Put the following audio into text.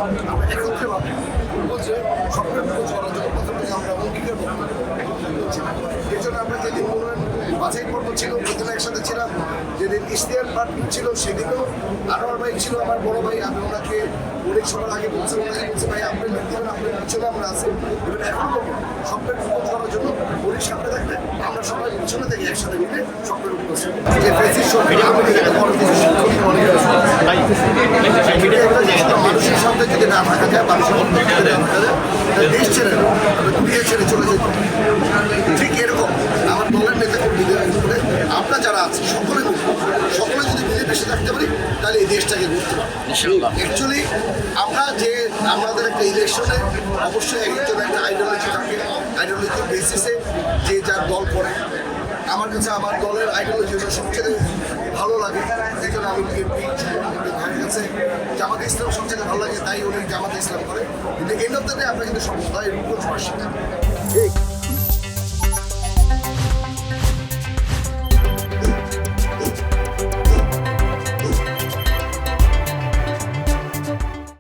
আমরা একত্রেভাবে বলবো যে স্বপ্নের খোঁজ করার জন্য প্রথম থেকে আমরা অঙ্গীকার এই জন্য আমরা যেদিন বাছাই পর্ব ছিল প্রথমে একসাথে ছিলাম, যেদিন ইশতিয়াক পার্টনার ছিল সেদিনও আনোয়ার ভাই ছিল আমার বড় ভাই। আমি ওনাকে অনেক সময় আগে বলছি, ওনাকে বলছি ভাই আপনি লিখতেন, আপনার পিছনে আমরা আছি। এবার এখন স্বপ্নের খোঁজ করার জন্য উনির সামনে থাকবে, আমরা সবাই পিছনে থেকে একসাথে মিলে স্বপ্নের খোঁজ যে ফেসির ছবি আমি এখানে বড় কিছু শিক্ষক মনে মানুষের সাথে যদি না থাকা যায়, মানুষের মধ্যে যদি না থাকা যায়, দেশ ছেড়ে দুনিয়া ছেড়ে চলে যেতে। ঠিক এরকম আমার দলের নেতা কর্মীদের আমরা যারা আছি সকলে যদি মিলেমিশে থাকতে পারি তাহলে এই দেশটাকে গড়তে পারি। অ্যাকচুয়ালি আমরা যে আমাদের একটা ইলেকশনে অবশ্যই একজন একটা আইডিওলজি থাকে, আইডিওলজির বেসিসে যে যার দল করে। আমার কাছে আমার দলের আইডিওলজি সবচেয়ে ভালো লাগে, এই জন্য আমি ভাইয়ের কাছে জামাতে ইসলাম সবচেয়ে ভালো লাগে, তাই উনি জামাতে ইসলাম করে। কিন্তু এন্ড অফ দ্য ডে আমরা কিন্তু সবাই রূপগঞ্জবাসী।